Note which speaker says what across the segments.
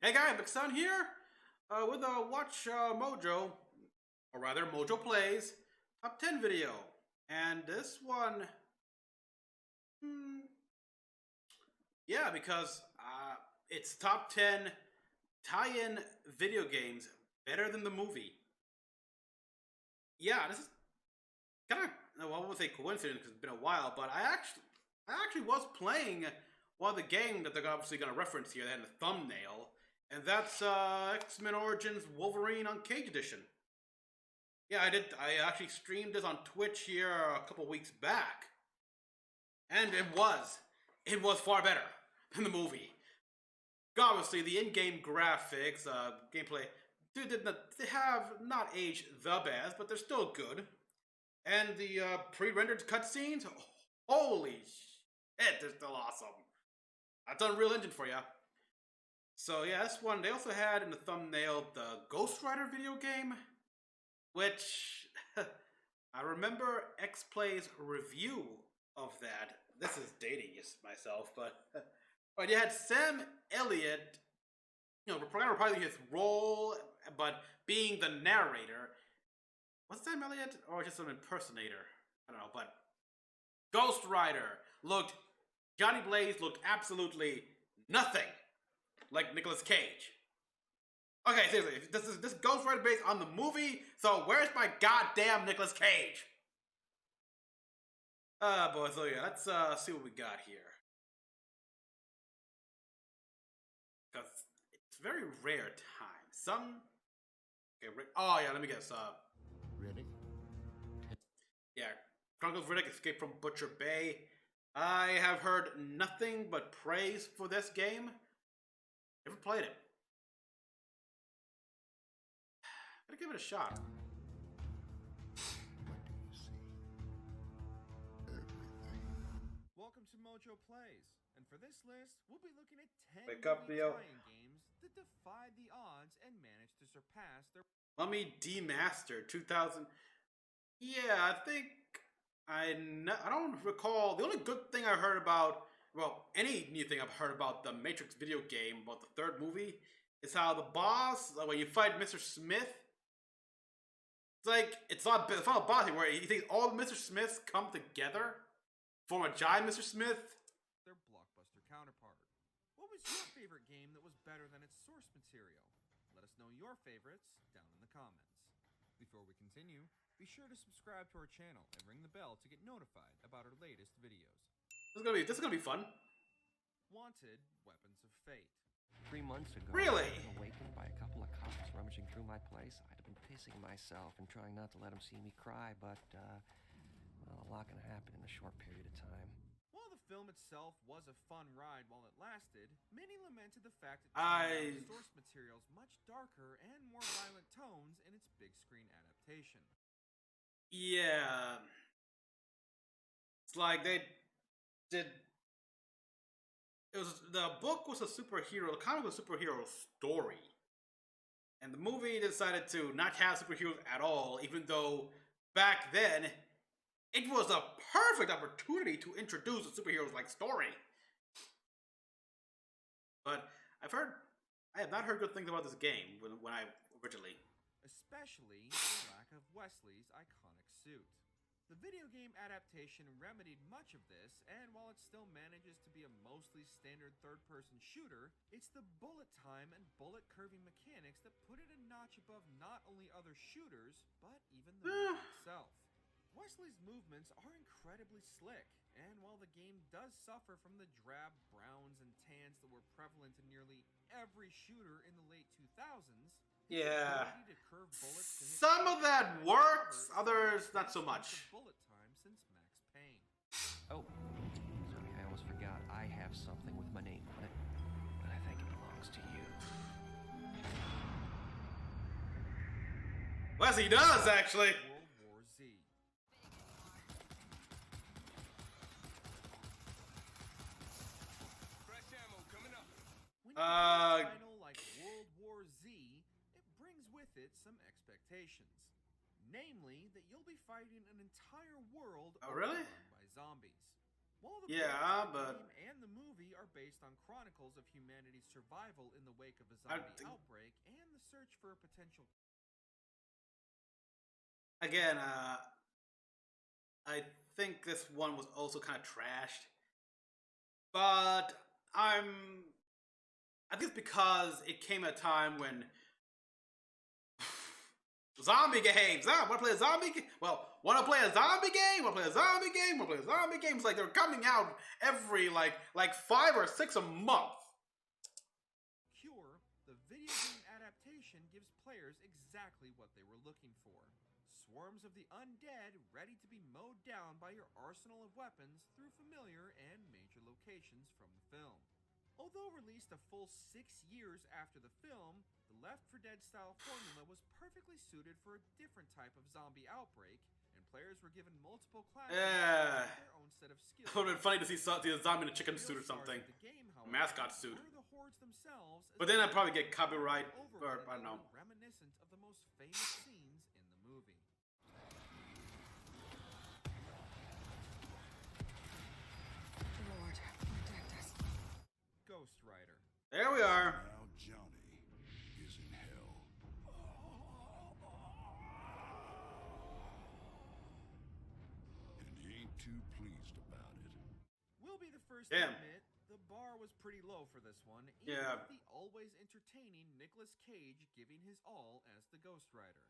Speaker 1: Hey guys, Mecha-san here with a Watch Mojo, or rather Mojo Plays, Top 10 video. And this one, hmm, yeah, because it's Top 10 tie-in video games better than the movie. Yeah, this is kind of, well, I won't say coincidence because it's been a while, but I actually was playing one of the game that they're obviously going to reference here that had a thumbnail, and that's X-Men Origins Wolverine Uncaged Edition. Yeah, I did. I actually streamed this on Twitch here a couple weeks back, and it was far better than the movie. Obviously, the in-game graphics, gameplay, they have not aged the best, but they're still good. And the pre-rendered cutscenes, holy shit, they're still awesome. That's Unreal Engine for you. So yeah, this one, they also had in the thumbnail the Ghost Rider video game, which I remember X Play's review of that. This is dating myself, but but you had Sam Elliott, probably his role, but being the narrator. Was Sam Elliott or just an impersonator? I don't know, but Ghost Rider looked, Johnny Blaze looked absolutely nothing like Nicolas Cage. Okay, seriously, this Ghost Rider based on the movie, so where's my goddamn Nicolas Cage? Boy, so yeah, let's see what we got here. Because it's very rare time. Okay, oh yeah, let me guess.
Speaker 2: Riddick?
Speaker 1: Yeah, Chronicles of Riddick Escape from Butcher Bay. I have heard nothing but praise for this game. Never played it. Gotta give it a shot.
Speaker 2: What do you see? Everything.
Speaker 3: Welcome to Mojo Plays, and for this list, we'll be looking at 10
Speaker 1: Wake up,
Speaker 3: movie
Speaker 1: Leo.
Speaker 3: tie-in games that defied the odds and managed to surpass their...
Speaker 1: Mummy Demastered 2000. Yeah, I think I don't recall. The only good thing I heard about, well, any new thing I've heard about the Matrix video game, about the third movie, is how the boss, when you fight Mr. Smith, it's not a boss where you think all Mr. Smiths come together, form a giant Mr. Smith.
Speaker 3: their blockbuster counterpart. What was your favorite game that was better than its source material? Let us know your favorites down in the comments. Before we continue, be sure to subscribe to our channel and ring the bell to get notified about our latest videos.
Speaker 1: This is gonna be fun.
Speaker 3: Wanted, Weapons of Fate.
Speaker 4: 3 months ago,
Speaker 1: Really?
Speaker 4: I was awakened by a couple of cops rummaging through my place. I'd have been pissing myself and trying not to let them see me cry, but, well, a lot can happen in a short period of time.
Speaker 3: While the film itself was a fun ride while it lasted, many lamented the fact it
Speaker 1: I-
Speaker 3: turned out the source material's much darker and more violent tones in its big screen adaptation.
Speaker 1: Yeah. It's like they did. The book was a superhero, the comic was a superhero story. And the movie decided to not have superheroes at all, even though back then it was a perfect opportunity to introduce a superheroes like story. But I have not heard good things about this game when I originally.
Speaker 3: Especially the lack of Wesley's iconic suit. The video game adaptation remedied much of this, and while it still manages to be a mostly standard third-person shooter, it's the bullet time and bullet curving mechanics that put it a notch above not only other shooters, but even the movie itself. Wesley's movements are incredibly slick, and while the game does suffer from the drab browns and tans that were prevalent in nearly every shooter in the late 2000s,
Speaker 1: Yeah.
Speaker 3: ability to curve bullets to hit
Speaker 1: Some of that works,
Speaker 3: targets
Speaker 1: others
Speaker 3: is
Speaker 1: not so
Speaker 3: the
Speaker 1: much.
Speaker 3: bullet time since Max Payne.
Speaker 4: Oh, sorry, I almost forgot. I have something with my name on it, but I think it belongs to you.
Speaker 1: Well, he does actually.
Speaker 3: World War Z.
Speaker 5: Fresh ammo coming up.
Speaker 3: When you play a
Speaker 1: Uh,
Speaker 3: title like World War Z, it brings with it some expectations. Namely, that you'll be fighting an entire world
Speaker 1: Oh, really?
Speaker 3: overrun by zombies. While the
Speaker 1: Yeah,
Speaker 3: book, the
Speaker 1: but
Speaker 3: game, and the movie are based on chronicles of humanity's survival in the wake of a
Speaker 1: I
Speaker 3: zombie
Speaker 1: think-
Speaker 3: outbreak and the search for a potential.
Speaker 1: again, I think this one was also kind of trashed. But I think it's because it came at a time when zombie games. Want to play a zombie game? Well, want to play a zombie game? Want to play a zombie game? Want to play a zombie game? It's like they're coming out every like 5 or 6 a month.
Speaker 3: Cure, the video game adaptation gives players exactly what they were looking for. Swarms of the undead ready to be mowed down by your arsenal of weapons through familiar and major locations from the film. Although released a full 6 years after the film, the Left 4 Dead style formula was perfectly suited for a different type of zombie outbreak, and players were given multiple classes
Speaker 1: Yeah.
Speaker 3: with their own set of skills.
Speaker 1: It would have been funny to see a zombie in a chicken suit or
Speaker 3: Real stars
Speaker 1: something.
Speaker 3: of the game, however,
Speaker 1: Mascot suit.
Speaker 3: were the hordes themselves, as
Speaker 1: But then
Speaker 3: well
Speaker 1: I'd probably
Speaker 3: as
Speaker 1: get copyright or
Speaker 3: overrated
Speaker 1: I don't know.
Speaker 3: and reminiscent of the most famous scenes in the movie.
Speaker 5: Lord, protect us.
Speaker 3: Ghost Rider.
Speaker 1: There we are.
Speaker 2: Now Johnny is in hell. And he ain't too pleased about it.
Speaker 3: We'll be the first
Speaker 1: Damn.
Speaker 3: to admit the bar was pretty low for this one, even
Speaker 1: Yeah.
Speaker 3: with the always entertaining Nicolas Cage giving his all as the Ghost Rider.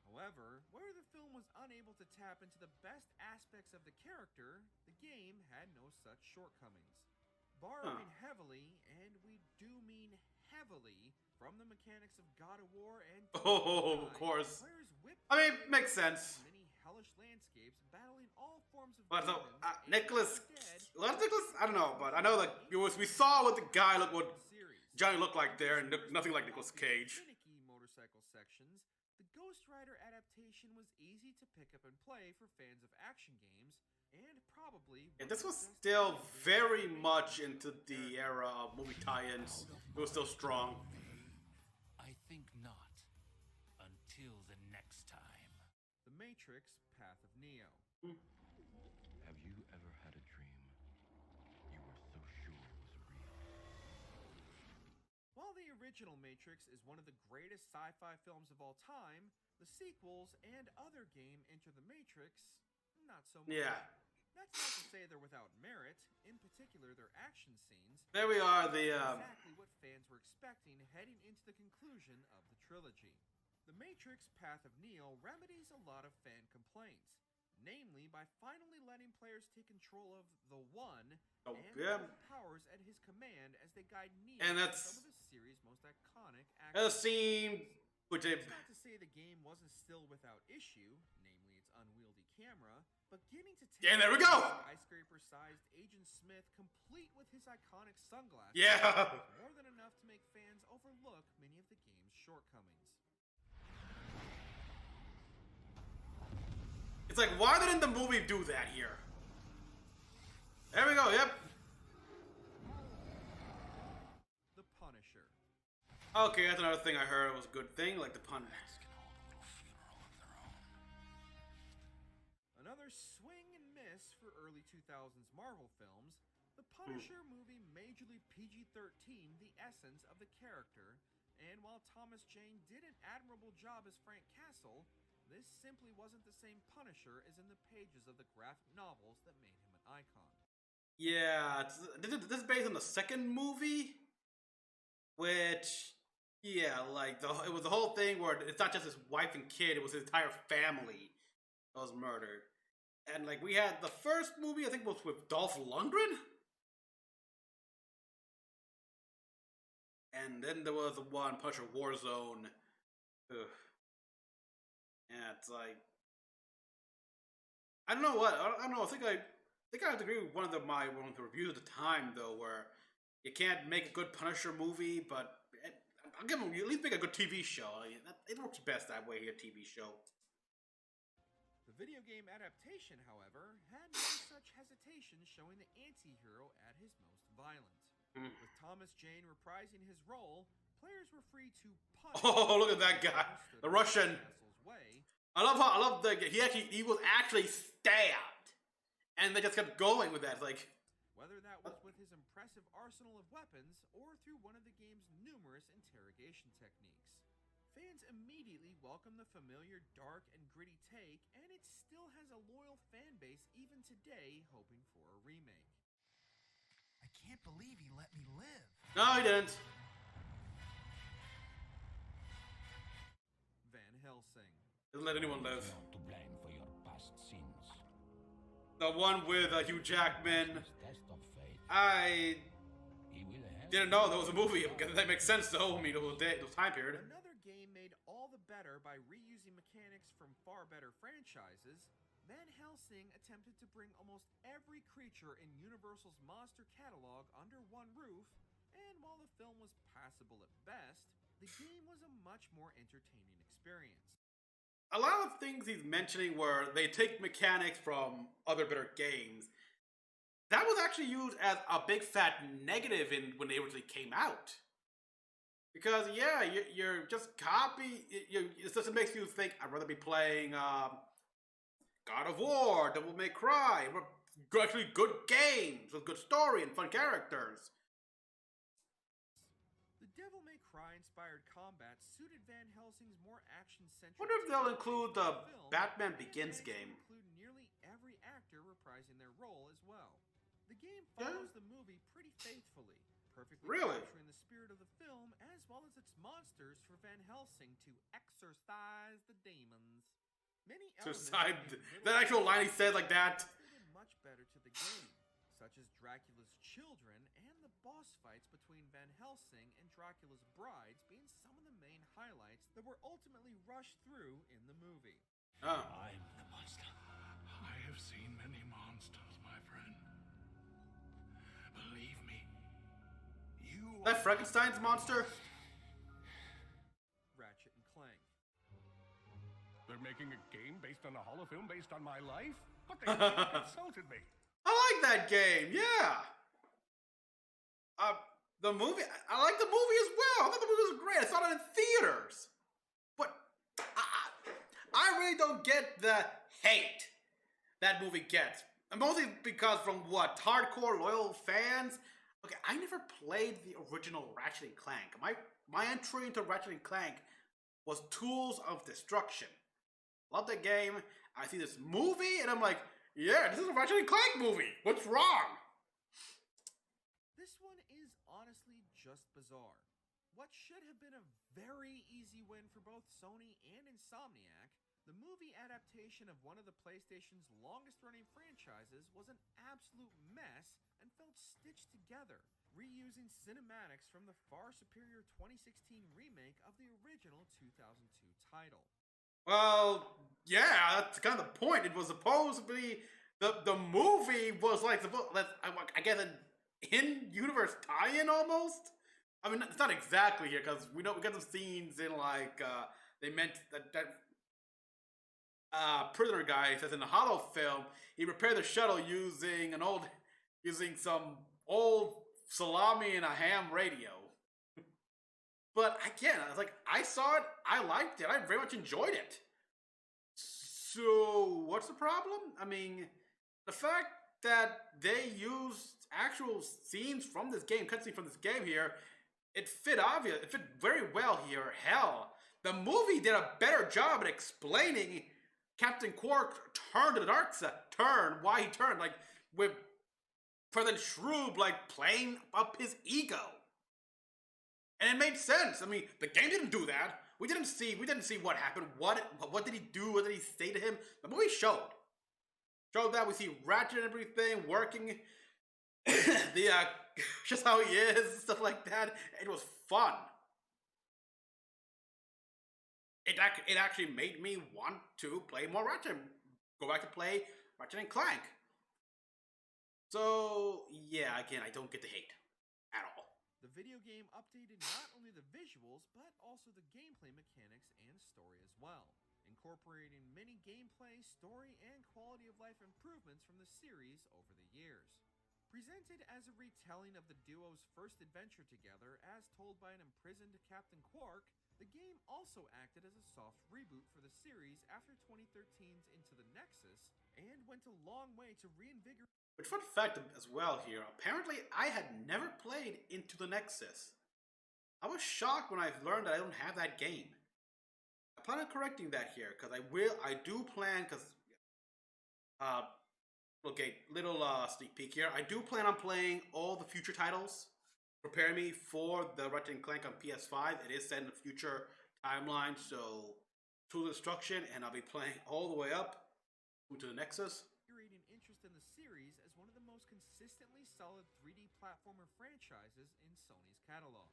Speaker 3: However, where the film was unable to tap into the best aspects of the character, the game had no such shortcomings. Borrowing heavily, and we do mean heavily, from the mechanics of God of War and
Speaker 1: Oh, of
Speaker 3: Pride,
Speaker 1: course.
Speaker 3: players whipped
Speaker 1: I mean,
Speaker 3: their way
Speaker 1: makes
Speaker 3: through
Speaker 1: sense.
Speaker 3: Many hellish landscapes, battling all forms of
Speaker 1: But so,
Speaker 3: demons and
Speaker 1: Nicholas,
Speaker 3: undead.
Speaker 1: what Nicholas? I don't know, but I know that we saw what the guy what
Speaker 3: Series.
Speaker 1: Johnny looked like there, and nothing like Nicolas Cage.
Speaker 3: Finicky motorcycle sections, the Ghost Rider adaptation was easy to pick up and play for fans of action games, and probably.
Speaker 1: And this was still very much into the era of movie tie-ins. It was still strong.
Speaker 6: I think not. Until the next time.
Speaker 3: The Matrix: Path of Neo.
Speaker 7: Have you ever had a dream you were so sure was real?
Speaker 3: While the original Matrix is one of the greatest sci-fi films of all time, the sequels and other game Enter the Matrix, not so much.
Speaker 1: Yeah.
Speaker 3: That's not to say they're without merit, in particular their action scenes.
Speaker 1: There we are. The
Speaker 3: Exactly what fans were expecting heading into the conclusion of the trilogy. The Matrix: Path of Neo remedies a lot of fan complaints, namely by finally letting players take control of the One
Speaker 1: Oh,
Speaker 3: and
Speaker 1: yeah.
Speaker 3: all the powers at his command as they guide Neo
Speaker 1: And
Speaker 3: through
Speaker 1: that's-
Speaker 3: some of the series' most iconic
Speaker 1: a
Speaker 3: action.
Speaker 1: scene which they
Speaker 3: It's not to say the game wasn't still without issue, namely its unwieldy camera, but getting to take
Speaker 1: Yeah, there we go!
Speaker 3: skyscraper-sized Agent Smith complete with his iconic sunglasses
Speaker 1: Yeah.
Speaker 3: was more than enough to make fans overlook many of the game's shortcomings.
Speaker 1: It's like, why didn't the movie do that here? There we go. Yep.
Speaker 3: The Punisher.
Speaker 1: Okay, that's another thing I heard was a good thing, like the pun.
Speaker 3: Another swing and miss for early 2000s Marvel films, the Punisher movie majorly PG-13 the essence of the character, and while Thomas Jane did an admirable job as Frank Castle, this simply wasn't the same Punisher as in the pages of the graphic novels that made him an icon.
Speaker 1: Yeah, this is based on the second movie, which, yeah, like it was the whole thing where it's not just his wife and kid; it was his entire family that was murdered. And like we had the first movie, I think was with Dolph Lundgren, and then there was the one Punisher Warzone. Ugh. Yeah, it's like I don't know what I don't know. I think I have to agree with one of the reviews at the time though, where you can't make a good Punisher movie, but I'll give them at least make a good TV show. It works best that way. A TV show.
Speaker 3: The video game adaptation, however, had no such hesitation showing the anti-hero at his most violent.
Speaker 1: Mm.
Speaker 3: With Thomas Jane reprising his role, players were free to punish.
Speaker 1: Oh, look at that guy,
Speaker 3: who stood
Speaker 1: the
Speaker 3: in
Speaker 1: Russian.
Speaker 3: Castle's way.
Speaker 1: I love that he was actually stabbed, and they just kept going with that. It's like
Speaker 3: arsenal of weapons or through one of the game's numerous interrogation techniques. Fans immediately welcome the familiar dark and gritty take, and it still has a loyal fan base even today hoping for a remake.
Speaker 8: I can't believe he let me live.
Speaker 1: No, he didn't.
Speaker 3: Van Helsing.
Speaker 1: Doesn't let anyone live.
Speaker 6: Not to blame for your past sins.
Speaker 1: The one with Hugh Jackman.
Speaker 6: Test of fate.
Speaker 1: I
Speaker 6: He will help.
Speaker 1: didn't know there was a movie. That makes sense though. I mean, the time period.
Speaker 3: Another game made all the better by reusing mechanics from far better franchises, Van Helsing attempted to bring almost every creature in Universal's monster catalog under one roof, and while the film was passable at best, the game was a much more entertaining experience.
Speaker 1: A lot of things he's mentioning where they take mechanics from other better games, that was actually used as a big fat negative when they originally came out. Because yeah, you're just it just makes you think I'd rather be playing God of War, Devil May Cry, actually good games with good story and fun characters.
Speaker 3: The Devil May Cry inspired combat suited Van Helsing's more action-centric.
Speaker 1: Wonder if they'll include the
Speaker 3: film,
Speaker 1: Batman
Speaker 3: and
Speaker 1: Begins
Speaker 3: managed to
Speaker 1: game.
Speaker 3: include nearly every actor reprising their role as well. The game
Speaker 1: Yeah.
Speaker 3: follows the movie pretty faithfully, perfectly
Speaker 1: Really?
Speaker 3: capturing the spirit of the film as well as its monsters for Van Helsing to exorcise the demons. Many elements
Speaker 1: Suicide.
Speaker 3: in Little
Speaker 1: That actual line he
Speaker 3: Devil
Speaker 1: said like that.
Speaker 3: translated much better to the game, such as Dracula's children and the boss fights between Van Helsing and Dracula's brides being some of the main highlights that were ultimately rushed through in the movie.
Speaker 1: Oh.
Speaker 6: I'm the monster.
Speaker 2: I have seen many monsters, my friend. Believe me, you
Speaker 1: That Frankenstein's monster?
Speaker 3: Ratchet and Clank.
Speaker 7: They're making a game based on a hollow film based on my life? But they insulted me.
Speaker 1: I like that game, yeah. The movie, I like the movie as well. I thought the movie was great. I saw it in theaters. But I really don't get the hate that movie gets. And mostly because from what? Hardcore loyal fans? Okay, I never played the original Ratchet and Clank. My entry into Ratchet and Clank was Tools of Destruction. Love the game. I see this movie and I'm like, yeah, this is a Ratchet and Clank movie. What's wrong?
Speaker 3: This one is honestly just bizarre. What should have been a very easy win for both Sony and Insomniac, the movie adaptation of one of the PlayStation's longest-running franchises was an absolute mess and felt stitched together, reusing cinematics from the far superior 2016 remake of the original 2002 title.
Speaker 1: Well, yeah, that's kind of the point. It was supposed to be the movie was like I guess an in-universe tie-in almost. I mean, it's not exactly here because we got some scenes in like they meant that prisoner guy says in the Hollow film he repaired the shuttle using some old salami and a ham radio. But again, I was like, I saw it, I liked it, I very much enjoyed it. So, what's the problem? I mean, the fact that they used actual scenes from this game, cutscene from this game here, it fit very well here. Hell, the movie did a better job at explaining Captain Quark turned to the dark side, why he turned, like, with President Shroob, like, playing up his ego. And it made sense. I mean, the game didn't do that. We didn't see what happened. What did he do? What did he say to him? The movie showed that. We see Ratchet and everything working. Just how he is, stuff like that. It was fun. It actually made me want to play more Ratchet. Go back to play Ratchet and Clank. So yeah, again, I don't get the hate at all.
Speaker 3: The video game updated not only the visuals, but also the gameplay mechanics and story as well, incorporating many gameplay, story, and quality of life improvements from the series over the years. Presented as a retelling of the duo's first adventure together, as told by an imprisoned Captain Quark, the game also acted as a soft reboot for the series after 2013's Into the Nexus, and went a long way to reinvigorate.
Speaker 1: Which fun fact as well here, apparently I had never played Into the Nexus. I was shocked when I learned that I don't have that game. I plan on correcting that here, because I do plan, because, okay, little sneak peek here. I do plan on playing all the future titles. Prepare me for the Ratchet & Clank on PS5. It is set in the future timeline, so Tool Destruction, and I'll be playing all the way up to the Nexus.
Speaker 3: Interest in the series as one of the most consistently solid 3D platformer franchises in Sony's catalog.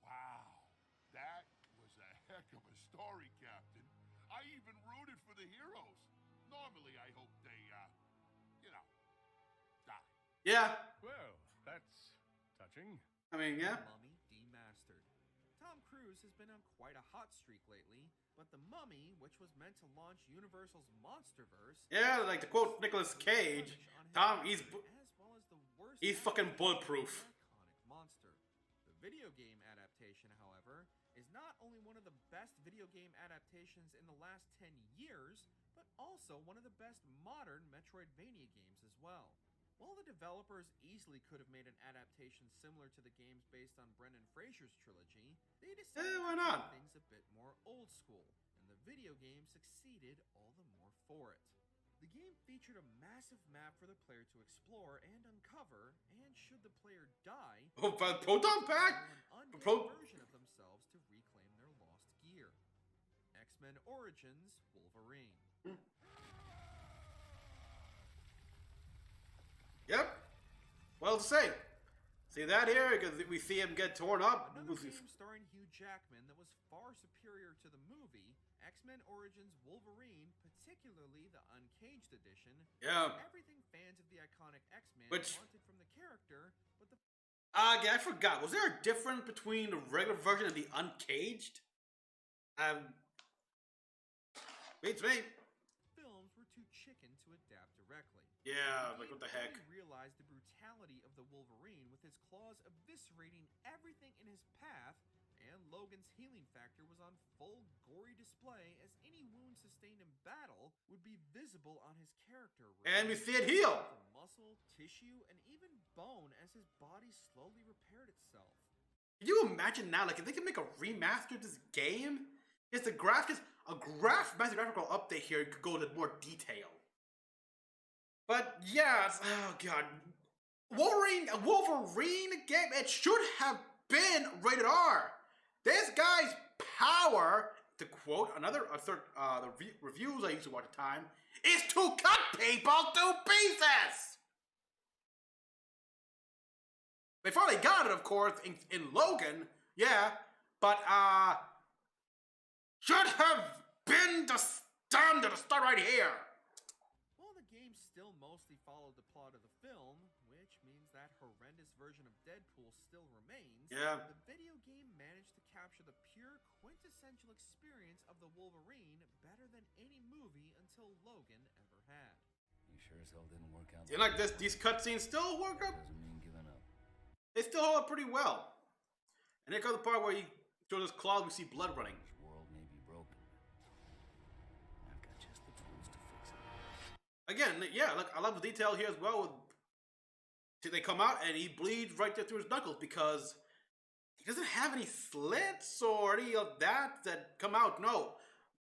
Speaker 2: Wow, that was a heck of a story, Captain. I even rooted for the heroes. Normally, I hope they, die.
Speaker 1: Yeah,
Speaker 7: Well, that's touching.
Speaker 1: I mean, yeah.
Speaker 3: Mummy Demastered. Tom Cruise has been on quite a hot streak lately, but The Mummy, which was meant to launch Universal's Monsterverse,
Speaker 1: Yeah, like to quote Nicolas Cage, Tom, he's fucking bulletproof.
Speaker 3: Iconic monster. The video game adaptation, however, is not only one of the best video game adaptations in the last 10 years, but also one of the best modern Metroidvania games as well. While the developers easily could have made an adaptation similar to the games based on Brendan Fraser's trilogy, they decided
Speaker 1: why
Speaker 3: to
Speaker 1: not?
Speaker 3: keep things a bit more old school, and the video game succeeded all the more for it. The game featured a massive map for the player to explore and uncover, and should the player die,
Speaker 1: Oh, but Proton Pack?
Speaker 3: an
Speaker 1: Pro-
Speaker 3: undead version of themselves to reclaim their lost gear. X-Men Origins Wolverine.
Speaker 1: Yep. Well to say. See that here? Because we see him get torn up.
Speaker 3: Another game starring Hugh Jackman that was far superior to the movie, X-Men Origins Wolverine, particularly the Uncaged edition,
Speaker 1: Yeah.
Speaker 3: everything fans of the iconic X-Men
Speaker 1: Which-
Speaker 3: wanted from the character, but the
Speaker 1: Yeah, I forgot. Was there a difference between the regular version and the Uncaged? Beats me.
Speaker 3: films were too chicken to adapt directly.
Speaker 1: Yeah,
Speaker 3: The
Speaker 1: like what the
Speaker 3: game
Speaker 1: heck?
Speaker 3: only realized the brutality of the Wolverine with his claws eviscerating everything in his path, and Logan's healing factor was on full gory display as any wound sustained in battle would be visible on his character.
Speaker 1: And we see it heal.
Speaker 3: From muscle, tissue, and even bone as his body slowly repaired itself.
Speaker 1: Can you imagine now, like, if they can make a remaster of this game? It's a massive graphical update here could go into more detail. But yeah, oh god. A Wolverine game, it should have been rated R. This guy's power, to quote the reviews I used to watch at the time, is to cut people to pieces! They finally got it, of course, in Logan, yeah, but, should have been the standard to start right here.
Speaker 3: While the game still mostly followed the plot of the film, which means that horrendous version of Deadpool still remains,
Speaker 1: Yeah.
Speaker 3: the video game managed to capture the pure quintessential experience of the Wolverine better than any movie until Logan ever had.
Speaker 6: You sure as hell didn't work out.
Speaker 1: See, like this, these cutscenes still work up.
Speaker 6: Doesn't mean giving up.
Speaker 1: They still hold up pretty well. And here comes the part where he throws his claw, we see blood running.
Speaker 6: This world may be broken. I've got just the tools to fix it.
Speaker 1: Again, yeah, look, I love the detail here as well. See, they come out and he bleeds right there through his knuckles because he doesn't have any slits or any of that come out. No,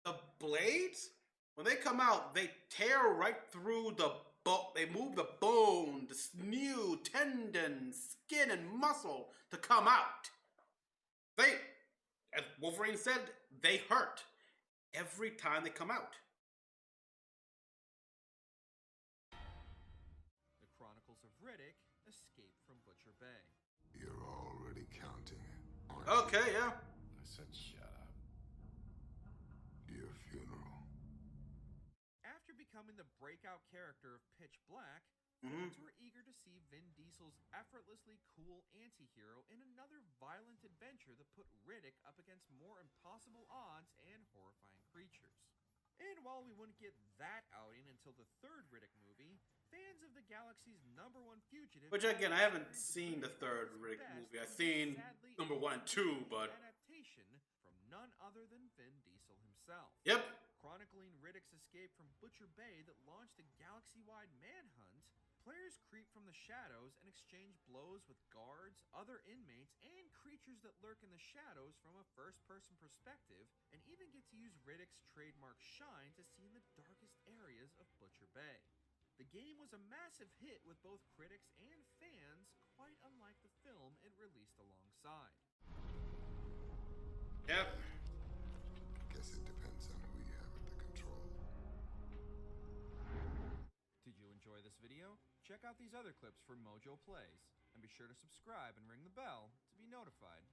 Speaker 1: the blades, when they come out, they tear right through the bone. They move the bone, the sinew, tendon, skin, and muscle to come out. They, as Wolverine said, they hurt every time they come out.
Speaker 3: The Chronicles of Riddick: Escape from Butcher Bay.
Speaker 2: You're already counting, aren't
Speaker 1: Okay, yeah.
Speaker 2: I said shut up. Your funeral.
Speaker 3: After becoming the breakout character of Pitch Black,
Speaker 1: Mhm.
Speaker 3: fans were eager to see Vin Diesel's effortlessly cool anti-hero in another violent adventure that put Riddick up against more impossible odds and horrifying creatures. And while we wouldn't get that outing until the third Riddick movie, fans of the galaxy's #1 fugitive.
Speaker 1: Which again, I haven't seen the third Riddick movie. I've seen number 1 and 2, but
Speaker 3: adaptation from none other than Vin Diesel himself.
Speaker 1: yep.
Speaker 3: Chronicling Riddick's escape from Butcher Bay that launched a galaxy-wide manhunt, players creep from the shadows and exchange blows with guards, other inmates, and creatures that lurk in the shadows from a first-person perspective, and even get to use Riddick's trademark shine to see in the darkest areas of Butcher Bay. The game was a massive hit with both critics and fans, quite unlike the film it released alongside.
Speaker 1: Yep.
Speaker 9: Guess it depends on who you have at the control.
Speaker 3: Did you enjoy this video? Check out these other clips for Mojo Plays, and be sure to subscribe and ring the bell to be notified.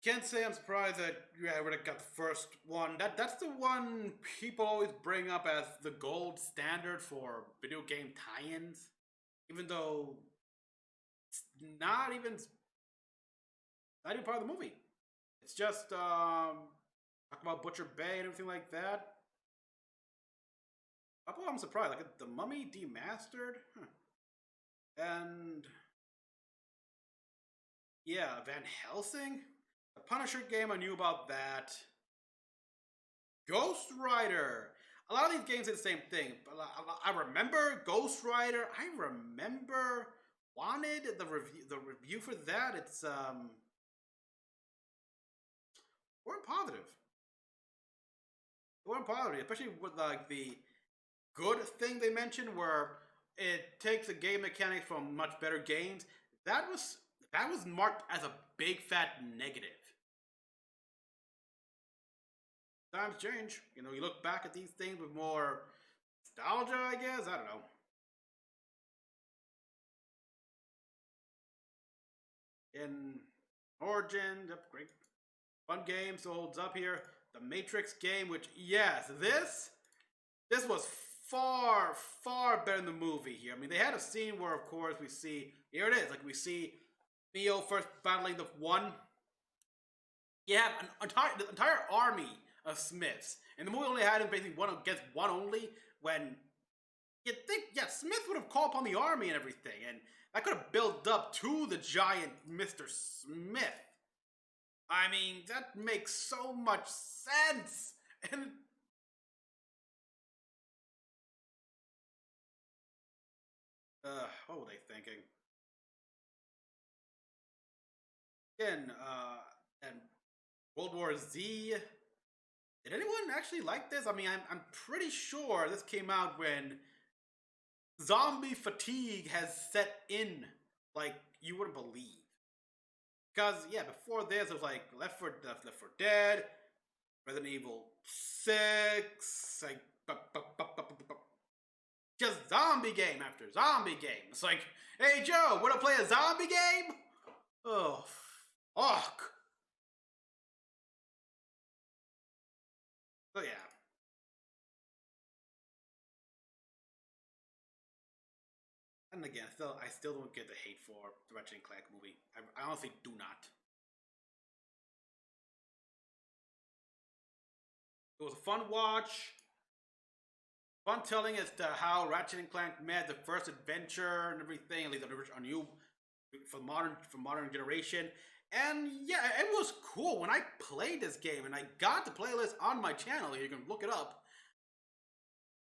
Speaker 1: Can't say I'm surprised that I would have got the first one. That's the one people always bring up as the gold standard for video game tie-ins, even though it's not even part of the movie. It's just talk about Butcher Bay and everything like that. I'm surprised. Like the Mummy Demastered, and yeah, Van Helsing. The Punisher game, I knew about that. Ghost Rider. A lot of these games did the same thing. But I remember Ghost Rider. I remember wanted the review for that. It's weren't positive. They weren't positive, especially with like the good thing they mentioned, where it takes the game mechanics from much better games. That was marked as a big fat negative. Times change. You know, you look back at these things with more nostalgia, I guess. I don't know. In Origin, yep, great. Fun game, so holds up here. The Matrix game, which, yes, this was far, far better than the movie here. I mean, they had a scene where, of course, we see, here it is, like we see Neo first battling the one. You have an entire army of Smiths. And the movie only had him basically one against one only, when you'd think, yeah, Smith would have called upon the army and everything, and that could have built up to the giant Mr. Smith. I mean, that makes so much sense. And what were they thinking? Again, and World War Z. Did anyone actually like this? I mean, I'm pretty sure this came out when zombie fatigue has set in, like you wouldn't believe. Because yeah, before this it was like Left 4 Dead, Resident Evil 6, like just zombie game after zombie game. It's like, hey Joe, wanna play a zombie game? Oh, fuck. So yeah. And again, I still don't get the hate for the Ratchet and Clank movie. I honestly do not. It was a fun watch. Fun telling as to how Ratchet and Clank met the first adventure and everything, at least on new for modern generation. And yeah, it was cool when I played this game, and I got the playlist on my channel here. You can look it up.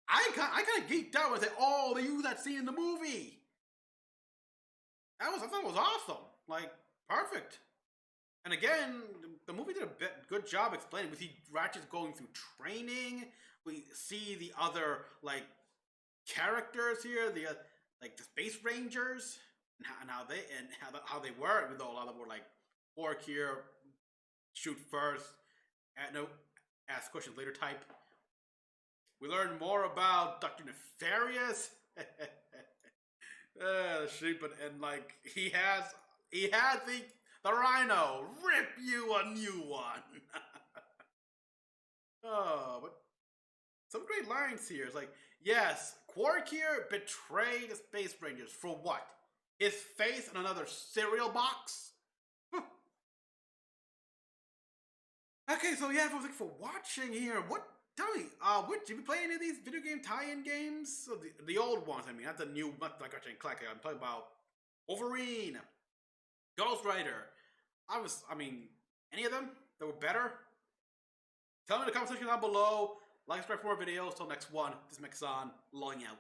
Speaker 1: I kind of geeked out when I said, "Oh, they used that scene in the movie." I thought it was awesome, like perfect. And again, the movie did a good job explaining. We see Ratchet going through training. We see the other like characters here, the like the Space Rangers, and how they were. Even though a lot of them were like work here, shoot first, no, ask questions later type. We learned more about Dr. Nefarious. Sheep and like he had the Rhino rip you a new one. Oh, but some great lines here. It's like, yes, Quark here betrayed the Space Rangers for what? His face in another cereal box? Okay, so yeah, thanks for watching here. What tell me, did you play any of these video game tie-in games? So the old ones, I mean, not the new, not like Ratchet and Clank. I'm talking about Wolverine, Ghost Rider. Any of them that were better? Tell me in the comment section down below. Like, subscribe for more videos. Till next one, this is Mecha-san, logging out.